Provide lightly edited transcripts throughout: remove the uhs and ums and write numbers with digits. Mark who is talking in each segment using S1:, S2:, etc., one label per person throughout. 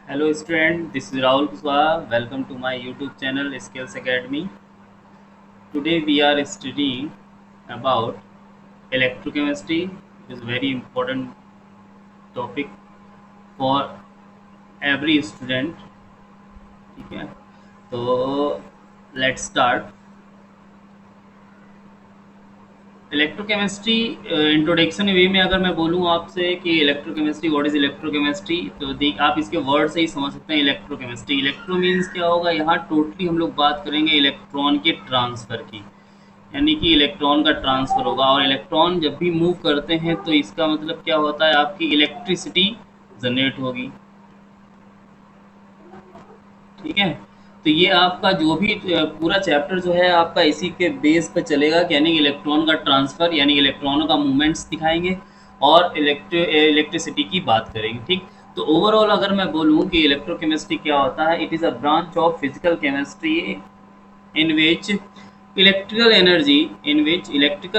S1: Hello student, this is Rahul Kuswaha. Welcome to my YouTube channel Skills Academy. Today we are studying about electrochemistry. It is very important topic for every student. ठीक है, तो let's start. Electrochemistry introduction वे में अगर मैं बोलूँ आपसे कि electrochemistry what is electrochemistry, तो देख आप इसके वर्ड से ही समझ सकते हैं इलेक्ट्रोकेमिस्ट्री। इलेक्ट्रो मीन्स क्या होगा, यहाँ टोटली हम लोग बात करेंगे इलेक्ट्रॉन के ट्रांसफ़र की, यानी कि इलेक्ट्रॉन का ट्रांसफ़र होगा। और इलेक्ट्रॉन जब भी मूव करते हैं तो इसका मतलब क्या होता है, आपकी इलेक्ट्रिसिटी जनरेट होगी। ठीक है, तो ये आपका जो भी पूरा चैप्टर जो है आपका इसी के बेस पे चलेगा, कि यानी इलेक्ट्रॉन का ट्रांसफ़र यानी इलेक्ट्रॉनों का मूवमेंट्स दिखाएंगे और इलेक्ट्रिसिटी की बात करेंगे। ठीक, तो ओवरऑल अगर मैं बोलूँ कि इलेक्ट्रोकेमिस्ट्री क्या होता है, it is a branch of physical chemistry in which electrical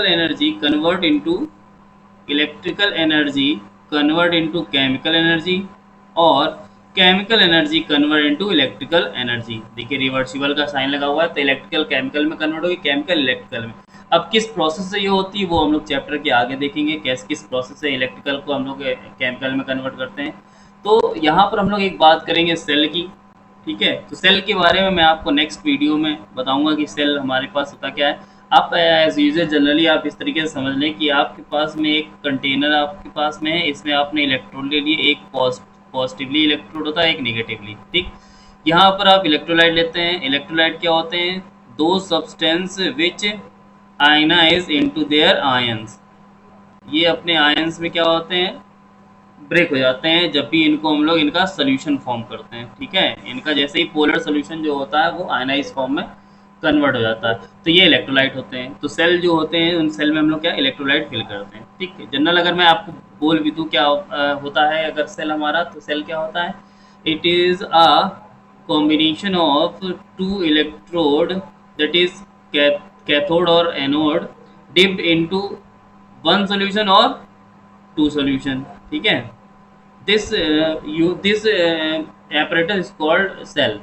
S1: energy convert into chemical energy और chemical energy convert into electrical energy. देखिए रिवर्सिबल का साइन लगा हुआ है, तो इलेक्ट्रिकल केमिकल में कन्वर्ट होगी, केमिकल इलेक्ट्रिकल में। अब किस प्रोसेस से ये होती है वो हम लोग चैप्टर के आगे देखेंगे, कैसे किस प्रोसेस से इलेक्ट्रिकल को हम लोग केमिकल में कन्वर्ट करते हैं। तो यहाँ पर हम लोग एक बात करेंगे सेल की। ठीक है, तो सेल के बारे में मैं आपको नेक्स्ट वीडियो में बताऊंगा कि सेल हमारे पास होता क्या है। आप एज यूजल जनरली आप इस तरीके से समझ लें कि आपके पास में एक कंटेनर आपके पास में है, इसमें आपने इलेक्ट्रॉन ले लिए, एक पॉजिटिवली इलेक्ट्रोड होता है, एक निगेटिवली। ठीक, यहाँ पर आप इलेक्ट्रोलाइट लेते हैं। इलेक्ट्रोलाइट क्या होते हैं, दो substance which ionise into their ions. ये अपने आयंस में क्या होते हैं, ब्रेक हो जाते हैं जब भी इनको हम लोग इनका सोल्यूशन फॉर्म करते हैं। ठीक है, इनका जैसे ही पोलर सोल्यूशन जो होता है वो आयनाइज फॉर्म में कन्वर्ट हो जाता है, तो ये इलेक्ट्रोलाइट होते हैं। तो सेल जो होते हैं उन सेल में हम लोग क्या इलेक्ट्रोलाइट फिल करते हैं। ठीक है, जनरल अगर मैं आपको बोल भी दूँ क्या होता है अगर सेल हमारा, तो सेल क्या होता है, it is a combination of two electrode that is cathode और anode dipped into one solution और टू सॉल्यूशन। ठीक है, this apparatus is called cell.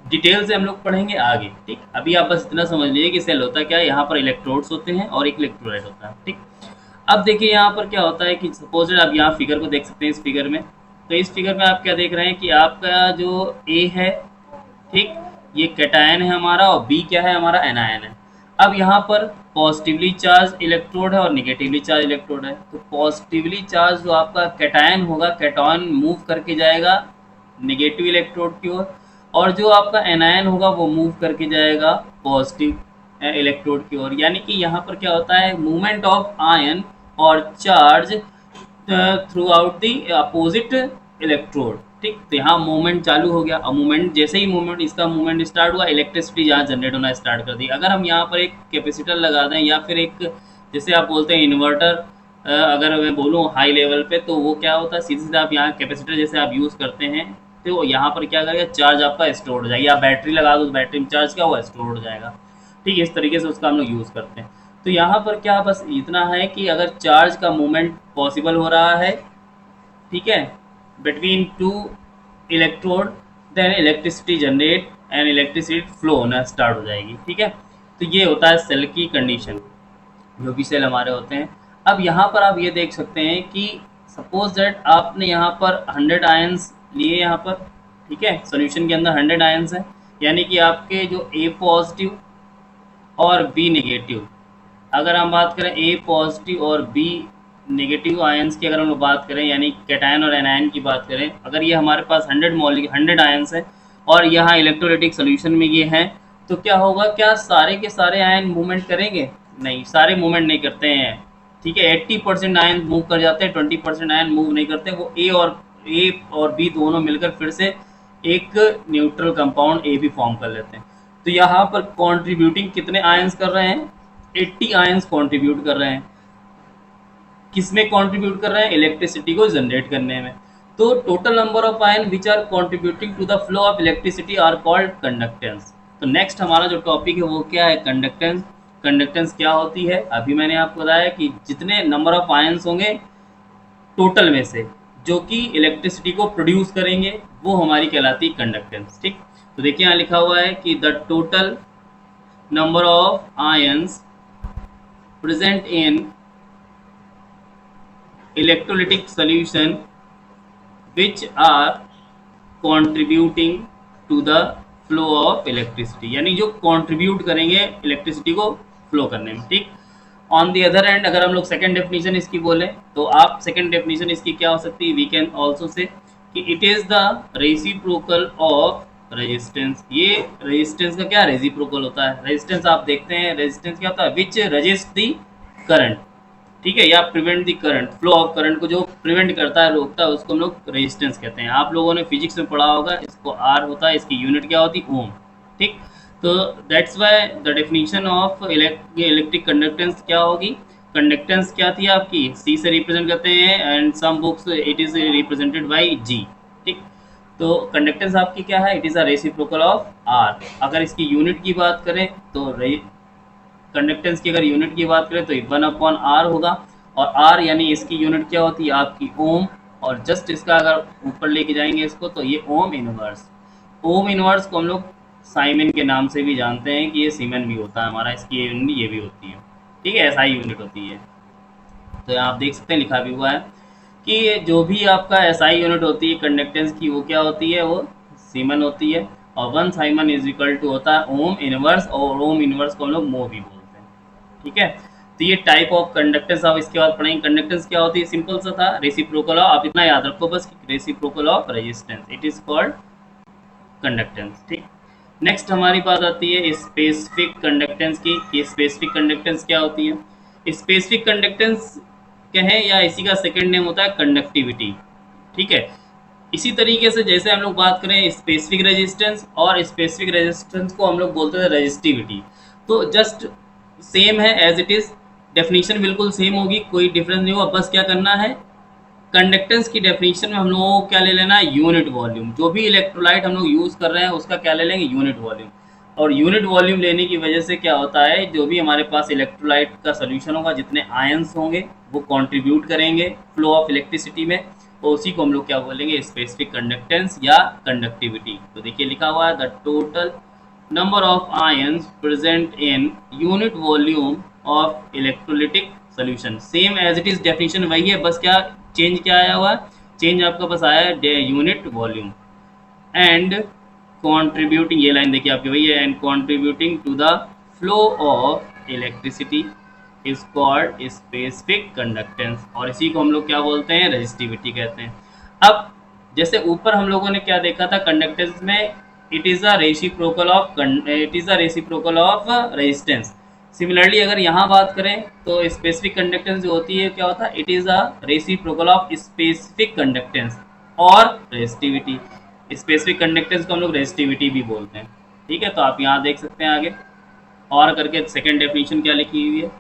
S1: Detail से हम लोग पढ़ेंगे आगे। ठीक, अभी आप बस इतना समझ लीजिए कि सेल होता क्या है, यहाँ पर इलेक्ट्रोड्स होते हैं और एक इलेक्ट्रोलाइट होता है। ठीक, अब देखिए यहाँ पर क्या होता है कि सपोज आप यहाँ फिगर को देख सकते हैं। इस फिगर में, तो इस फिगर में आप क्या देख रहे हैं कि आपका जो ए है, ठीक, ये कैटायन है हमारा, और बी क्या है हमारा, एनायन है। अब यहाँ पर पॉजिटिवली चार्ज इलेक्ट्रोड है और निगेटिवली चार्ज इलेक्ट्रोड है। तो पॉजिटिवली चार्ज जो आपका कैटायन होगा, कैटायन मूव करके जाएगा निगेटिव इलेक्ट्रोड की ओर, और जो आपका एनायन होगा वो मूव करके जाएगा पॉजिटिव इलेक्ट्रोड की ओर। यानी कि यहाँ पर क्या होता है, मूवमेंट ऑफ आयन और charge through out the opposite electrode. ठीक, तो यहाँ मूवमेंट चालू हो गया, और मूवमेंट जैसे ही मूवमेंट इसका मूवमेंट स्टार्ट हुआ, इलेक्ट्रिसिटी यहाँ जनरेट होना स्टार्ट कर दी। अगर हम यहाँ पर एक कैपेसिटर लगा दें या फिर एक जैसे आप बोलते हैं इन्वर्टर, अगर मैं बोलूँ हाई लेवल पे, तो वो क्या होता है, सीधे सीधे आप यहाँ कैपेसिटर जैसे आप यूज़ करते हैं तो यहाँ पर क्या करेगा, चार्ज आपका स्टोर हो जाएगा। या बैटरी लगा दो तो बैटरी में चार्ज क्या हुआ, स्टोर हो जाएगा। ठीक, इस तरीके से उसका हम लोग यूज़ करते हैं। तो यहाँ पर क्या बस इतना है कि अगर चार्ज का मूवमेंट पॉसिबल हो रहा है, ठीक है, between two electrode, then electricity generate and electricity flow होना स्टार्ट हो जाएगी। ठीक है, तो ये होता है सेल की कंडीशन, जो भी सेल हमारे होते हैं। अब यहाँ पर आप ये देख सकते हैं कि सपोज दैट आपने यहाँ पर 100 आयंस लिए यहाँ पर। ठीक है, सोल्यूशन के अंदर 100 आयंस हैं, यानी कि आपके जो ए पॉजिटिव और बी नेगेटिव, अगर हम बात करें ए पॉजिटिव और बी नेगेटिव आयंस की, अगर हम लोग बात करें यानी कैटायन और एनायन की बात करें, अगर ये हमारे पास 100 आयंस है और यहाँ इलेक्ट्रोलाइटिक सोल्यूशन में ये हैं, तो क्या होगा, क्या सारे के सारे आयन मूवमेंट करेंगे? नहीं, सारे मूवमेंट नहीं करते हैं। ठीक है, 80% आयन मूव कर जाते हैं, 20% आयन मूव नहीं करते। वो ए और बी दोनों मिलकर फिर से एक न्यूट्रल कंपाउंड ए भी फॉर्म कर लेते हैं। तो यहाँ पर कॉन्ट्रीब्यूटिंग कितने आयंस कर रहे हैं, 80 आयंस कंट्रीब्यूट कर रहे हैं। किसमें कंट्रीब्यूट कर रहे हैं, इलेक्ट्रिसिटी को जनरेट करने में। तो total number of ion which are contributing to the flow of electricity are called conductance. तो नेक्स्ट हमारा जो टॉपिक है वो क्या है, कंडक्टेंस। कंडक्टेंस क्या होती है, अभी मैंने आपको बताया कि जितने नंबर ऑफ आयंस होंगे टोटल में से जो कि इलेक्ट्रिसिटी को प्रोड्यूस करेंगे, वो हमारी कहलाती है कंडक्टेंस। ठीक, तो देखिए यहाँ लिखा हुआ है कि the total number of ions present in electrolytic solution which are contributing to the flow of electricity, यानी जो कंट्रीब्यूट करेंगे इलेक्ट्रिसिटी को फ्लो करने में। ठीक, ऑन दी अदर एंड अगर हम लोग सेकेंड डेफिनेशन इसकी बोले तो आप सेकेंड डेफिनेशन इसकी क्या हो सकती है, वी कैन ऑल्सो से कि it is the reciprocal of resistance. ये रेजिस्टेंस का क्या रेसिप्रोकल होता है, रेजिस्टेंस आप देखते हैं रेजिस्टेंस क्या होता है, विच रेजिस्ट दी करंट। ठीक है, या prevent the current, flow of current को जो प्रिवेंट करता है, रोकता है, उसको हम लोग रेजिस्टेंस कहते हैं। आप लोगों ने फिजिक्स में पढ़ा होगा, इसको आर होता है, इसकी यूनिट क्या होती है, ओम। ठीक, तो that's why the definition of electric conductance क्या होगी, कंडक्टेंस क्या थी आपकी, सी से रिप्रेजेंट करते हैं and some books it is represented by G. ठीक, तो कंडक्टेंस आपकी क्या है, it is a reciprocal of R. अगर इसकी यूनिट की बात करें तो कंडक्टेंस की अगर यूनिट की बात करें तो 1/r होगा, और r यानी इसकी यूनिट क्या होती है आपकी ओम, और जस्ट इसका अगर ऊपर लेके जाएंगे इसको तो ये ओम इनवर्स। ओम इनवर्स को हम लोग साइमन के नाम से भी जानते हैं कि ये सीमेन भी होता है हमारा, इसकी यूनिट ये भी होती है। ठीक है, एसआई यूनिट होती है। तो यहाँ आप देख सकते हैं लिखा भी हुआ है कि जो भी आपका एसआई यूनिट होती है कंडक्टेंस की, वो क्या होती है, वो सीमन होती है, और 1 साइमन इज इक्वल टू होता है ओम इनवर्स, और ओम इनवर्स को हम लोग मो भी बोलते हैं। ठीक है, तो ये टाइप ऑफ कंडक्टेंस आप इसके बाद पढ़ेंगे। कंडक्टेंस क्या होती है, सिंपल सा था, रेसिप्रोकल ऑफ, आप इतना याद रखो बस, reciprocal of resistance, it is called conductance. ठीक, नेक्स्ट हमारी बात आती है स्पेसिफिक कंडक्टेंस की, कि स्पेसिफिक कंडक्टेंस क्या होती है। स्पेसिफिक कंडक्टेंस कहें या इसी का सेकंड नेम होता है कंडक्टिविटी। ठीक है, इसी तरीके से जैसे हम लोग बात करें स्पेसिफिक रेजिस्टेंस, और स्पेसिफिक रेजिस्टेंस को हम लोग बोलते हैं रेजिस्टिविटी, तो जस्ट सेम है एज इट इज, डेफिनेशन बिल्कुल सेम होगी, कोई डिफरेंस नहीं होगा। बस क्या करना है, कंडक्टेंस की डेफिनेशन में हम लोगों को क्या ले लेना है, यूनिट वॉल्यूम। जो भी इलेक्ट्रोलाइट हम लोग यूज़ कर रहे हैं उसका क्या ले लेंगे, यूनिट वॉल्यूम। और यूनिट वॉल्यूम लेने की वजह से क्या होता है, जो भी हमारे पास इलेक्ट्रोलाइट का सोल्यूशन होगा, जितने आयंस होंगे वो कंट्रीब्यूट करेंगे फ्लो ऑफ इलेक्ट्रिसिटी में, और उसी को हम लोग क्या बोलेंगे, स्पेसिफिक कंडक्टेंस या कंडक्टिविटी। तो देखिए लिखा हुआ है the total number of ions present in unit volume of electrolytic solution. Same as it is definition वही है, बस क्या चेंज क्या आया हुआ है, चेंज आपका बस आया है यूनिट वॉल्यूम। एंड कॉन्ट्रीब्यूटिंग, ये लाइन देखिए आपकी वही है, and contributing to the flow of electricity is called specific conductance, और इसी को हम लोग क्या बोलते हैं, रेजिस्टिविटी कहते हैं। अब जैसे ऊपर हम लोगों ने क्या देखा था कंडक्टेंस में, it is a reciprocal of resistance. Similarly अगर यहाँ बात करें तो स्पेसिफिक कंडक्टेंस जो होती है क्या होता है, it is a reciprocal of specific conductance और रेजिस्टिविटी। स्पेसिफिक कंडक्टेंस को हम लोग रेजिस्टिविटी भी बोलते हैं। ठीक है, तो आप यहाँ देख सकते हैं आगे और करके सेकेंड डेफिनेशन क्या लिखी हुई है,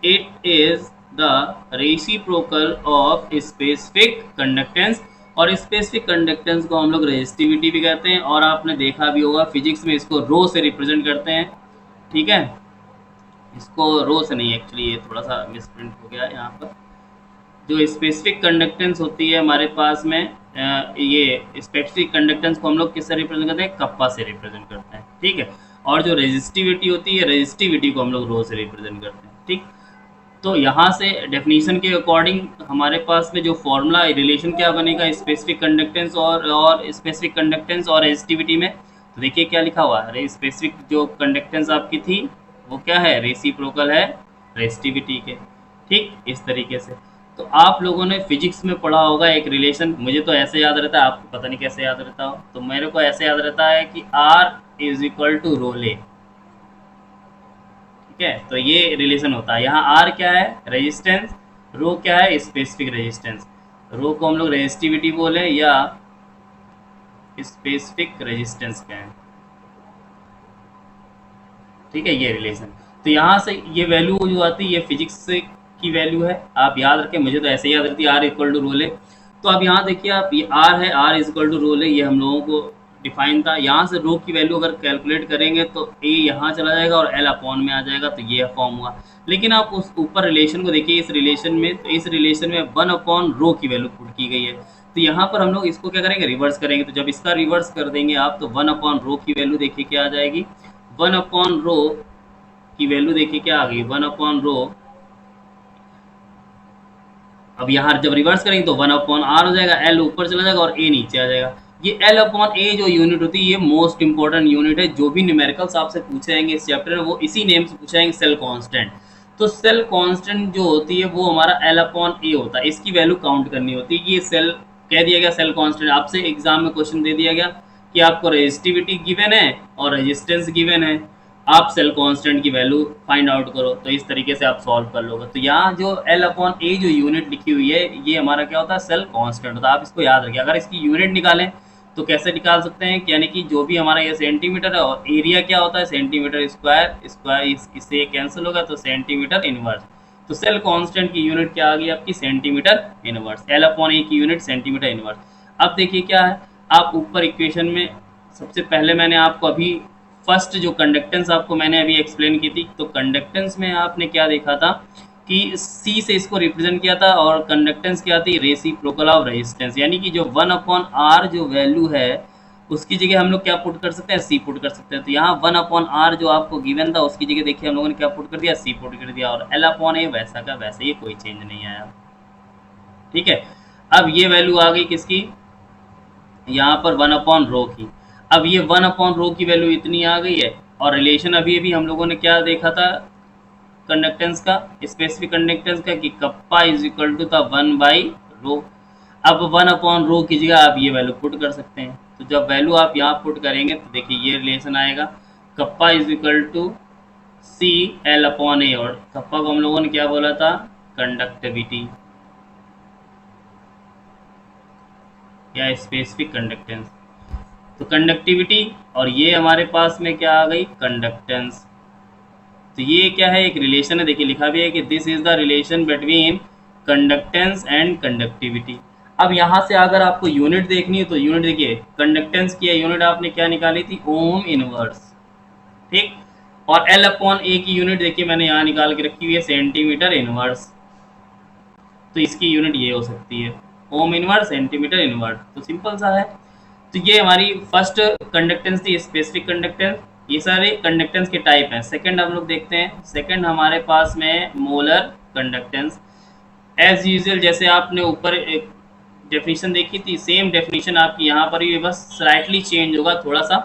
S1: it is the reciprocal of specific conductance, और स्पेसिफिक कंडक्टेंस को हम लोग रेजिस्टिविटी भी कहते हैं, और आपने देखा भी होगा फिजिक्स में इसको रो से रिप्रेजेंट करते हैं। ठीक है, इसको रो से नहीं, एक्चुअली ये थोड़ा सा मिसप्रिंट हो गया है यहाँ पर। जो स्पेसिफिक कंडक्टेंस होती है हमारे पास में, ये स्पेसिफिक कंडक्टेंस को हम लोग किससे रिप्रेजेंट करते हैं, कप्पा से रिप्रेजेंट करते हैं। ठीक है, और जो रेजिस्टिविटी होती है, रेजिस्टिविटी को हम लोग रो से रिप्रेजेंट करते हैं। ठीक, तो यहाँ से डेफिनेशन के अकॉर्डिंग हमारे पास में जो फॉर्मूला रिलेशन क्या बनेगा स्पेसिफिक कंडक्टेंस और स्पेसिफिक कंडक्टेंस और रेजिस्टिविटी में, तो देखिए क्या लिखा हुआ है, स्पेसिफिक जो कंडक्टेंस आपकी थी वो क्या है, रेसिप्रोकल है रेजिस्टिविटी के। ठीक, इस तरीके से तो आप लोगों ने फिजिक्स में पढ़ा होगा एक रिलेशन, मुझे तो ऐसे याद रहता है, आपको पता नहीं कैसे याद रहता हो, तो मेरे को ऐसे याद रहता है कि R इज इक्वल टू रोले। ठीक है, तो ये रिलेशन होता है। यहाँ R क्या है, रेजिस्टेंस, रो क्या है, स्पेसिफिक रेजिस्टेंस। रो को हम लोग रेजिस्टिविटी बोले या स्पेसिफिक रेजिस्टेंस कहें। ठीक है, ये रिलेशन, तो यहाँ से ये वैल्यू जो आती है ये फिजिक्स से की वैल्यू है, आप याद रखें, मुझे तो ऐसे याद रहती है R इक्वल टू रोले। तो अब यहाँ देखिए आप, ये R है, R इज इक्वल टू रोले, ये हम लोगों को डिफाइन था। यहाँ से रो की वैल्यू अगर कैलकुलेट करेंगे तो ए यहाँ चला जाएगा और एल अपॉन में आ जाएगा, तो ये फॉर्म हुआ। लेकिन आप उस ऊपर रिलेशन को देखिए, इस रिलेशन में, तो इस रिलेशन में वन अपॉन रो की वैल्यू पुट की गई है। तो यहाँ पर हम लोग इसको क्या करेंगे, रिवर्स करेंगे। तो जब इसका रिवर्स कर देंगे आप, तो वन अपॉन रो की वैल्यू देखिए क्या आ जाएगी, वन अपॉन रो की वैल्यू देखिए क्या आ गई, वन अपॉन रो। अब यहाँ जब रिवर्स करेंगे तो वन अपॉन आर हो जाएगा, एल ऊपर चला जाएगा और ए नीचे आ जाएगा। ये एल अपॉन ए जो यूनिट होती है, ये मोस्ट इंपॉर्टेंट यूनिट है। जो भी न्यूमेरिकल्स आपसे पूछे जाएंगे इस चैप्टर में, वो इसी नेम से पूछे जाएंगे, सेल कांस्टेंट। तो सेल कांस्टेंट जो होती है वो हमारा एल अपॉन ए होता है। इसकी वैल्यू काउंट करनी होती है कि ये सेल कह दिया गया सेल कांस्टेंट। आपसे एग्जाम में क्वेश्चन दे दिया गया कि आपको रेजिस्टिविटी गिवन है और रेजिस्टेंस गिवन है, आप सेल कांस्टेंट की वैल्यू फाइंड आउट करो। तो इस तरीके से आप सॉल्व कर लोगे। तो यहाँ जो एल अपॉन ए जो यूनिट लिखी हुई है, ये हमारा क्या होता है, सेल कांस्टेंट होता है। आप इसको याद रखिए। अगर इसकी यूनिट निकालें तो कैसे निकाल सकते हैं, यानी कि जो भी हमारा ये सेंटीमीटर है और एरिया क्या होता है, सेंटीमीटर स्क्वायर, स्क्वायर इससे कैंसिल होगा तो सेंटीमीटर इनवर्स। तो सेल कांस्टेंट की यूनिट क्या आ गई आपकी, सेंटीमीटर इनवर्स। एल अपॉन ए की यूनिट सेंटीमीटर इनवर्स। अब देखिए क्या है, आप ऊपर इक्वेशन में सबसे पहले मैंने आपको अभी फर्स्ट जो कंडक्टेंस आपको मैंने अभी एक्सप्लेन की थी, तो कंडक्टेंस में आपने क्या देखा था कि सी से इसको रिप्रेजेंट किया था, और कंडक्टेंस क्या थी, रेसिप्रोकल ऑफ रेजिस्टेंस। यानी कि जो वन अपॉन आर जो वैल्यू है, उसकी जगह हम लोग क्या पुट कर सकते हैं, सी पुट कर सकते हैं। तो यहाँ वन अपॉन आर जो आपको गिवन था, उसकी जगह देखिए हम लोगों ने क्या पुट कर दिया, सी पुट कर दिया। और एल अपॉन ए वैसा का वैसा, ये कोई चेंज नहीं आया। ठीक है। अब ये वैल्यू आ गई किसकी, यहाँ पर वन अपॉन रो की। अब ये वन अपॉन रो की वैल्यू इतनी आ गई है, और रिलेशन अभी अभी हम लोगों ने क्या देखा था कंडक्टेंस का, स्पेसिफिक कंडक्टेंस का, कि कप्पा इज इक्वल टू था वन बाई रो। अब वन अपॉन रो की जगह आप ये वैल्यू पुट कर सकते हैं। तो जब वैल्यू आप यहाँ पुट करेंगे तो देखिए ये रिलेशन आएगा, kappa is equal to C L upon A. और कप्पा को हम लोगों ने क्या बोला था, कंडक्टिविटी या स्पेसिफिक कंडक्टेंस। तो कंडक्टिविटी, और ये हमारे पास में क्या आ गई, कंडक्टेंस। तो ये क्या है, एक रिलेशन है। देखिए लिखा भी है कि this is the relation between conductance and conductivity. अब यहाँ से अगर आपको यूनिट देखनी है तो यूनिट देखिए, कंडक्टेंस की यूनिट आपने क्या निकाली थी, ओम इनवर्स। ठीक। और एल अपॉन ए की यूनिट देखिए मैंने यहाँ निकाल के रखी हुई है, सेंटीमीटर इनवर्स। तो इसकी यूनिट ये हो सकती है, ओम इनवर्स, सेंटीमीटर इनवर्स। तो सिंपल सा है। तो ये हमारी फर्स्ट कंडक्टेंस थी, स्पेसिफिक कंडक्टेंस। ये सारे कंडक्टेंस के टाइप हैं। सेकंड हम लोग देखते हैं, सेकंड हमारे पास में मोलर कंडक्टेंस। एज यूजुअल जैसे आपने ऊपर एक डेफिनेशन देखी थी, सेम डेफिनेशन आपकी यहाँ पर भी, बस स्लाइटली चेंज होगा थोड़ा सा।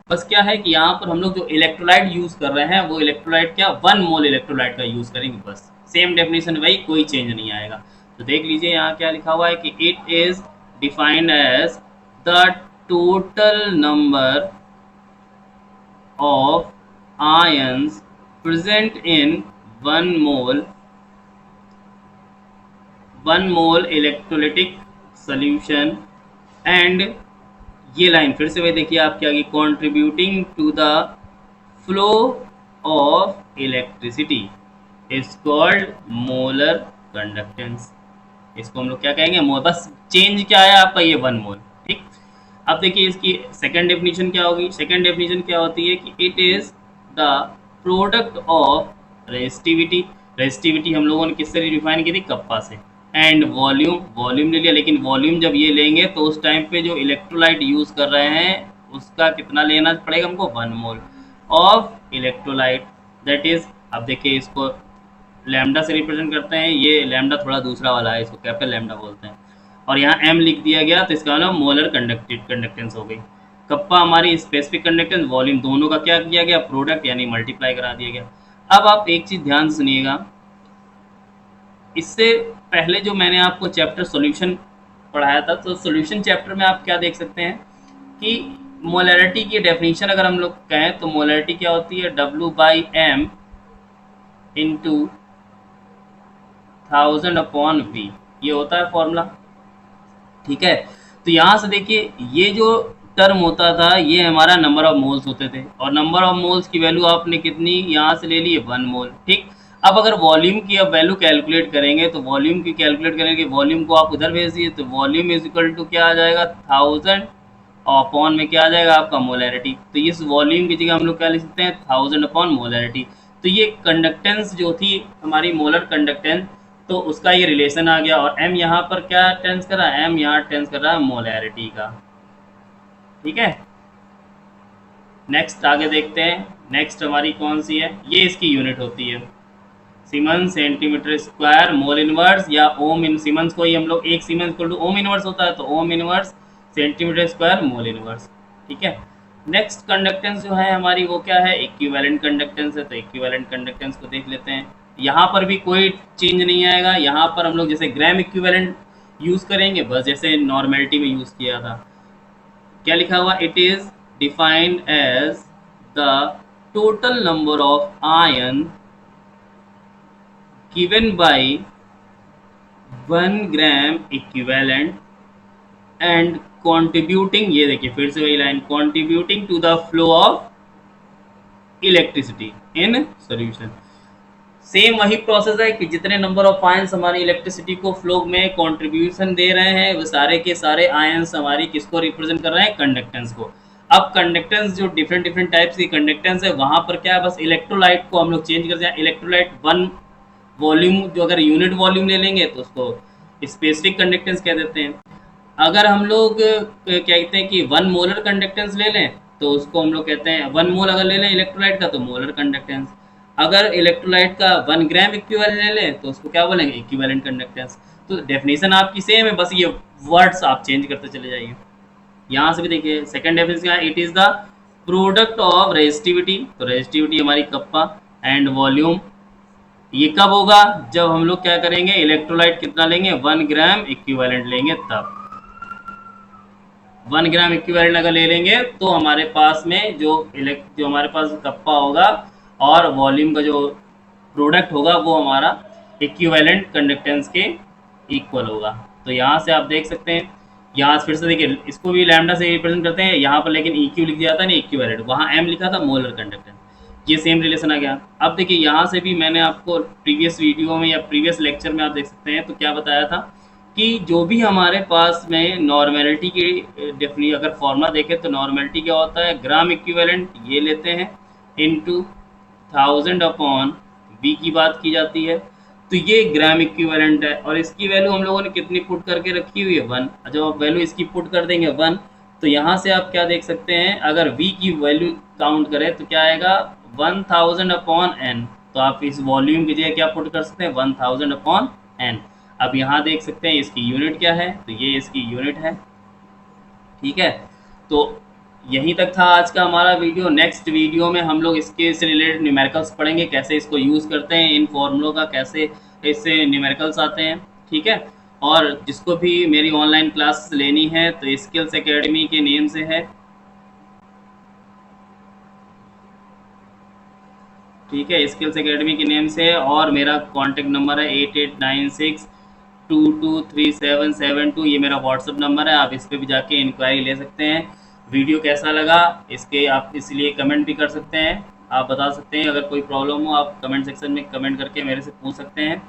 S1: बस क्या है कि यहाँ पर हम लोग जो इलेक्ट्रोलाइट यूज कर रहे हैं, वो इलेक्ट्रोलाइट क्या, वन मोल इलेक्ट्रोलाइट का यूज करेंगे। बस सेम डेफिनेशन भाई, कोई चेंज नहीं आएगा। तो देख लीजिए यहाँ क्या लिखा हुआ है कि it is defined as the total number of ions present in 1 mole electrolytic solution, and ये लाइन फिर से वही देखिए आपके आगे, contributing to the flow of electricity is called molar conductance। इसको हम लोग क्या कहेंगे, मोल। बस चेंज क्या है आपका, ये वन मोल। ठीक। अब देखिए इसकी सेकंड डेफिनेशन क्या होगी, सेकंड डेफिनेशन क्या होती है कि it is the product of resistivity. Resistivity हम लोगों ने किससे डिफाइन की थी, कप्पा से। एंड वॉल्यूम, वॉल्यूम ले लिया, लेकिन वॉल्यूम जब ये लेंगे तो उस टाइम पे जो इलेक्ट्रोलाइट यूज कर रहे हैं उसका कितना लेना पड़ेगा हमको, 1 mole of electrolyte. That is, अब देखिए इसको लैम्डा से रिप्रेजेंट करते हैं। ये लैम्डा थोड़ा दूसरा वाला है, इसको कैपिटल लैम्डा बोलते हैं। और यहाँ m लिख दिया गया, तो इसका मतलब मोलर कंडक्टेंस हो गई। कप्पा हमारी स्पेसिफिक कंडक्टेंस, वॉल्यूम, दोनों का क्या किया गया, प्रोडक्ट, यानी मल्टीप्लाई करा दिया गया। अब आप एक चीज ध्यान सुनिएगा, इससे पहले जो मैंने आपको चैप्टर सॉल्यूशन पढ़ाया था, तो सॉल्यूशन चैप्टर में आप क्या देख सकते हैं कि मोलैरिटी की डेफिनेशन अगर हम लोग कहें तो मोलैरिटी क्या होती है, W/m इंटू 1000/V, ये होता है फॉर्मूला। ठीक है। तो यहाँ से देखिए ये जो टर्म होता था, ये हमारा नंबर ऑफ मोल्स होते थे, और नंबर ऑफ मोल्स की वैल्यू आपने कितनी यहाँ से ले ली है, 1 मोल। ठीक। अब अगर वॉल्यूम की अब वैल्यू कैलकुलेट करेंगे, तो वॉल्यूम की कैलकुलेट करेंगे, वॉल्यूम को आप उधर भेज दिए, तो वॉल्यूम इज इक्वल टू क्या आ जाएगा, 1000 अपॉन में क्या आ जाएगा आपका मोलैरिटी। तो इस वॉल्यूम की जगह हम लोग क्या लिख सकते हैं 1000 अपॉन मोलैरिटी। तो ये कंडक्टेंस जो थी हमारी मोलर कंडक्टेंस, तो उसका ये रिलेशन आ गया। और m यहाँ पर क्या टेंस कर रहा है, m यहाँ टेंस कर रहा है मोलैरिटी का। ठीक है, नेक्स्ट आगे देखते हैं। नेक्स्ट हमारी कौन सी है, ये इसकी यूनिट होती है siemens centimetre square mole inverse, या ओम इन सीमेंस को ही हम लोग, एक siemens equal to ohm inverse होता है, तो ohm inverse centimetre square mole inverse. ठीक है, नेक्स्ट कंडक्टेंस जो है हमारी वो क्या है, इक्विवेलेंट कंडक्टेंस है। तो इक्विवेलेंट कंडक्टेंस को देख लेते हैं। यहाँ पर भी कोई चेंज नहीं आएगा। यहाँ पर हम लोग जैसे ग्राम इक्विवेलेंट यूज़ करेंगे, बस जैसे नॉर्मेलिटी में यूज़ किया था। क्या लिखा हुआ, it is defined as the total number of ion given by 1 gram equivalent and contributing, ये देखिए फिर से वही line, contributing to the flow of electricity in solution। Same वही प्रोसेस है कि जितने नंबर ऑफ आयंस हमारी इलेक्ट्रिसिटी को फ्लो में कंट्रीब्यूशन दे रहे हैं, वो सारे के सारे आयंस हमारी किसको रिप्रेजेंट कर रहे हैं, कंडक्टेंस को। अब कंडक्टेंस जो डिफरेंट डिफरेंट टाइप्स की कंडक्टेंस है, वहां पर क्या है, बस इलेक्ट्रोलाइट को हम लोग चेंज कर दें। इलेक्ट्रोलाइट वन वॉल्यूम, जो अगर यूनिट वॉल्यूम ले लेंगे तो उसको स्पेसिफिक कंडक्टेंस कह देते हैं। अगर हम लोग क्या कहते हैं कि 1 मोलर कंडक्टेंस ले लें तो उसको हम लोग कहते हैं 1 मोल अगर ले लें इलेक्ट्रोलाइट का तो मोलर कंडक्टेंस। अगर इलेक्ट्रोलाइट का 1 ग्राम इक्विवेलेंट ले लें तो उसको क्या बोलेंगे, इक्विवेलेंट कंडक्टेंस। तो डेफिनेशन आपकी सेम है, बस ये वर्ड्स आप चेंज करते चले जाइए। यहाँ से भी देखिए सेकंड डेफिनेशन क्या है, it is the product of resistivity. तो रेजिस्टिविटी हमारी कप्पा एंड वॉल्यूम। ये कब होगा, जब हम लोग क्या करेंगे, इलेक्ट्रोलाइट कितना लेंगे, 1 ग्राम इक्विवेलेंट लेंगे तब। 1 ग्राम इक्विवेलेंट अगर ले लेंगे तो हमारे पास में जो हमारे पास कप्पा होगा और वॉल्यूम का जो प्रोडक्ट होगा वो हमारा इक्विवेलेंट कंडक्टेंस के इक्वल होगा। तो यहाँ से आप देख सकते हैं, यहाँ फिर से देखिए इसको भी लैम्डा से रिप्रेजेंट करते हैं, यहाँ पर लेकिन EQ लिख दिया था नहीं इक्विवेलेंट, वहाँ M लिखा था मोलर कंडक्टेंस। ये सेम रिलेशन आ गया। अब देखिए यहाँ से भी मैंने आपको प्रीवियस वीडियो में या प्रीवियस लेक्चर में आप देख सकते हैं तो क्या बताया था कि जो भी हमारे पास में नॉर्मेलिटी की डेफिनेशन अगर फॉर्मूला देखें तो नॉर्मेलिटी क्या होता है, ग्राम इक्विवेलेंट ये लेते हैं इनटू 1000 अपॉन V की बात की जाती है। तो ये ग्राम इक्विवेलेंट है और इसकी वैल्यू हम लोगों ने कितनी पुट करके रखी हुई है 1। जब आप वैल्यू इसकी पुट कर देंगे 1 तो यहाँ से आप क्या देख सकते हैं, अगर V की वैल्यू काउंट करें तो क्या आएगा 1000 अपॉन n। तो आप इस वॉल्यूम की जगह क्या पुट कर सकते हैं 1000 अपॉन n। अब यहाँ देख सकते हैं इसकी यूनिट क्या है, तो ये इसकी यूनिट है। ठीक है, तो यहीं तक था आज का हमारा वीडियो। नेक्स्ट वीडियो में हम लोग इसके से रिलेटेड न्यूमेरिकल्स पढ़ेंगे, कैसे इसको यूज़ करते हैं, इन फॉर्मूलों का कैसे इससे न्यूमेरिकल्स आते हैं। ठीक है, और जिसको भी मेरी ऑनलाइन क्लास लेनी है तो स्किल्स एकेडमी के नेम से है। ठीक है, स्किल्स एकेडमी के नेम से, और मेरा कॉन्टेक्ट नंबर है 8896223772। ये मेरा व्हाट्सअप नंबर है, आप इस पर भी जाके इंक्वायरी ले सकते हैं। वीडियो कैसा लगा इसके आप इसलिए कमेंट भी कर सकते हैं, आप बता सकते हैं। अगर कोई प्रॉब्लम हो आप कमेंट सेक्शन में कमेंट करके मेरे से पूछ सकते हैं।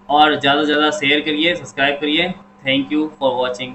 S1: और ज़्यादा से ज़्यादा शेयर करिए, सब्सक्राइब करिए। Thank you for watching.